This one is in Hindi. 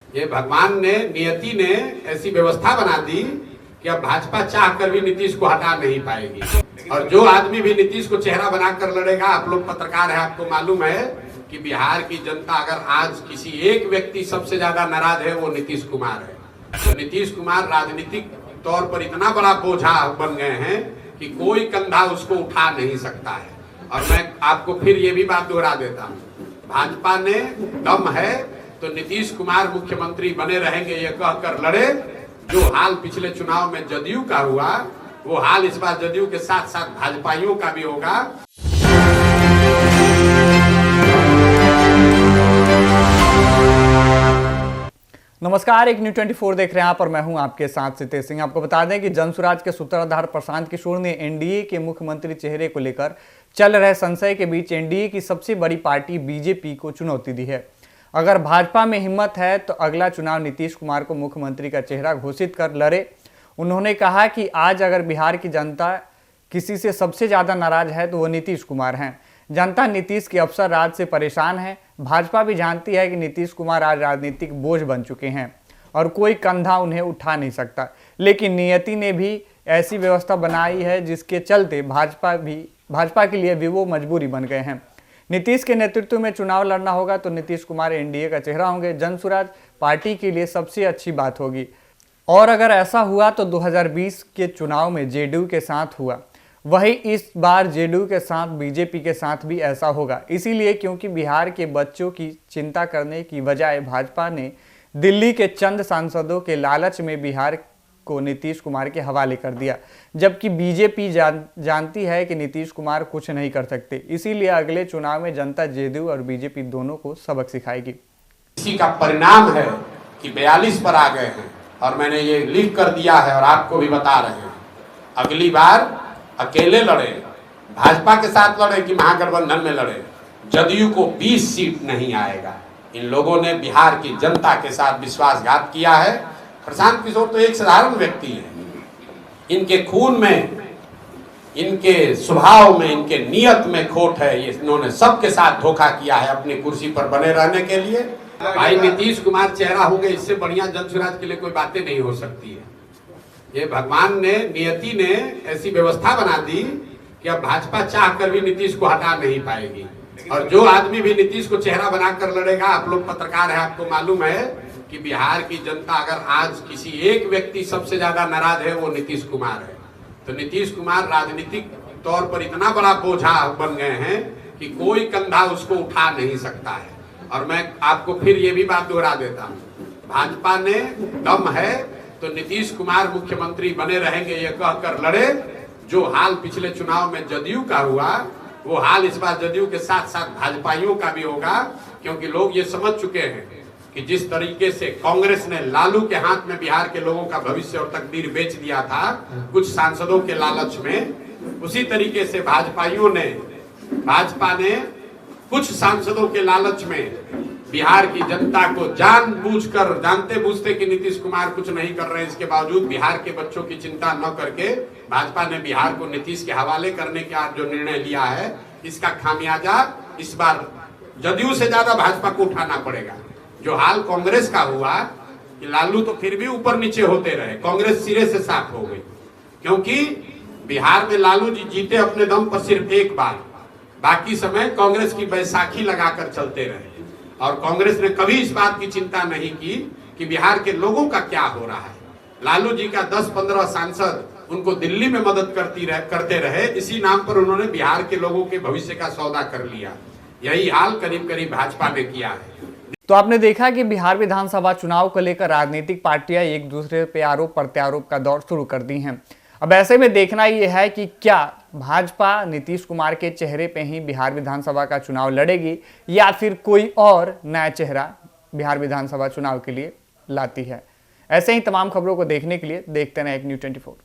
ये भगवान ने, नियति ने ऐसी व्यवस्था बना दी कि अब भाजपा चाह कर भी नीतीश को हटा नहीं पाएगी। और जो आदमी भी नीतीश को चेहरा बनाकर लड़ेगा, आप लोग पत्रकार हैं, आपको मालूम है कि बिहार की जनता अगर आज किसी एक व्यक्ति सबसे ज्यादा नाराज है वो नीतीश कुमार है। तो नीतीश कुमार राजनीतिक तौर पर इतना बड़ा बोझा बन गए हैं कि कोई कंधा उसको उठा नहीं सकता है। और मैं आपको फिर ये भी बात दोहरा देता हूँ, भाजपा ने दम है तो नीतीश कुमार मुख्यमंत्री बने रहेंगे ये कहकर लड़े। जो हाल पिछले चुनाव में जदयू का हुआ वो हाल इस बार जदयू के साथ साथ भाजपाइयों का भी होगा। नमस्कार, एक न्यूज़ 24 देख रहे हैं आप और मैं हूं आपके साथ सितेश सिंह। आपको बता दें कि जनसुराज के सूत्रधार प्रशांत किशोर ने एनडीए के मुख्यमंत्री चेहरे को लेकर चल रहे संशय के बीच एनडीए की सबसे बड़ी पार्टी बीजेपी को चुनौती दी है। अगर भाजपा में हिम्मत है तो अगला चुनाव नीतीश कुमार को मुख्यमंत्री का चेहरा घोषित कर लड़े। उन्होंने कहा कि आज अगर बिहार की जनता किसी से सबसे ज्यादा नाराज है तो वो नीतीश कुमार हैं। जनता नीतीश के अफसर राज से परेशान है। भाजपा भी जानती है कि नीतीश कुमार आज राजनीतिक बोझ बन चुके हैं और कोई कंधा उन्हें उठा नहीं सकता। लेकिन नियति ने भी ऐसी व्यवस्था बनाई है जिसके चलते भाजपा के लिए भी वो मजबूरी बन गए हैं। नीतीश के नेतृत्व में चुनाव लड़ना होगा तो नीतीश कुमार एनडीए का चेहरा होंगे। जनसुराज पार्टी के लिए सबसे अच्छी बात होगी। और अगर ऐसा हुआ तो 2020 के चुनाव में जेडीयू के साथ हुआ, वही इस बार जेडीयू के साथ बीजेपी के साथ भी ऐसा होगा। इसीलिए क्योंकि बिहार के बच्चों की चिंता करने की बजाय भाजपा ने दिल्ली के चंद सांसदों के लालच में बिहार को नीतीश कुमार के हवाले कर दिया, जबकि बीजेपी जानती है कि नीतीश कुमार कुछ नहीं कर सकते। इसीलिए अगले चुनाव में जनता जेडीयू और बीजेपी दोनों को सबक सिखाएगी। इसी का परिणाम है कि 42 पर आ गए हैं और मैंने ये लिख कर दिया है और आपको भी बता रहे हैं, अगली बार अकेले लड़े, भाजपा के साथ लड़े कि महागठबंधन में लड़े, जदयू को 20 सीट नहीं आएगा। इन लोगों ने बिहार की जनता के साथ विश्वासघात किया है। प्रशांत किशोर तो एक साधारण व्यक्ति है, इनके खून में, इनके स्वभाव में, इनके नियत में खोट है। ये इन्होंने सबके साथ धोखा किया है अपनी कुर्सी पर बने रहने के लिए। भाई नीतीश कुमार चेहरा होंगे, इससे बढ़िया जनसुराज के लिए कोई बातें नहीं हो सकती है। ये भगवान ने, नियति ने ऐसी व्यवस्था बना दी कि अब भाजपा चाह कर भी नीतीश को हटा नहीं पाएगी। और जो आदमी भी नीतीश को चेहरा बनाकर लड़ेगा, आप लोग पत्रकार हैं, आपको मालूम है कि बिहार की जनता अगर आज किसी एक व्यक्ति सबसे ज्यादा नाराज है वो नीतीश कुमार है। तो नीतीश कुमार राजनीतिक तौर पर इतना बड़ा बोझा बन गए हैं कि कोई कंधा उसको उठा नहीं सकता है। और मैं आपको फिर ये भी बात दोहरा देता हूँ, भाजपा ने दम है तो नीतीश कुमार मुख्यमंत्री बने रहेंगे ये कहकर लड़े। जो हाल पिछले चुनाव में जदयू का हुआ वो हाल इस बार जदयू के साथ साथ भाजपाइयों का भी होगा। क्योंकि लोग ये समझ चुके हैं कि जिस तरीके से कांग्रेस ने लालू के हाथ में बिहार के लोगों का भविष्य और तकदीर बेच दिया था कुछ सांसदों के लालच में, उसी तरीके से भाजपा ने कुछ सांसदों के लालच में बिहार की जनता को जानबूझकर, जानते बूझते कि नीतीश कुमार कुछ नहीं कर रहे हैं, इसके बावजूद बिहार के बच्चों की चिंता न करके भाजपा ने बिहार को नीतीश के हवाले करने का जो निर्णय लिया है, इसका खामियाजा इस बार जदयू से ज्यादा भाजपा को उठाना पड़ेगा। जो हाल कांग्रेस का हुआ कि लालू तो फिर भी ऊपर नीचे होते रहे, कांग्रेस सिरे से साफ हो गई। क्योंकि बिहार में लालू जी जीते अपने दम पर सिर्फ एक बार, बाकी समय कांग्रेस की बैसाखी लगाकर चलते रहे। और कांग्रेस ने कभी इस बात की चिंता नहीं की कि बिहार के लोगों का क्या हो रहा है। लालू जी का 10-15 सांसद उनको दिल्ली में मदद करते रहे, इसी नाम पर उन्होंने बिहार के लोगों के भविष्य का सौदा कर लिया। यही हाल करीब करीब भाजपा ने किया है। तो आपने देखा कि बिहार विधानसभा चुनाव को लेकर राजनीतिक पार्टियां एक दूसरे पे आरोप प्रत्यारोप का दौर शुरू कर दी हैं। अब ऐसे में देखना यह है कि क्या भाजपा नीतीश कुमार के चेहरे पे ही बिहार विधानसभा का चुनाव लड़ेगी या फिर कोई और नया चेहरा बिहार विधानसभा चुनाव के लिए लाती है। ऐसे ही तमाम खबरों को देखने के लिए देखते रहें एक न्यूज़ 24।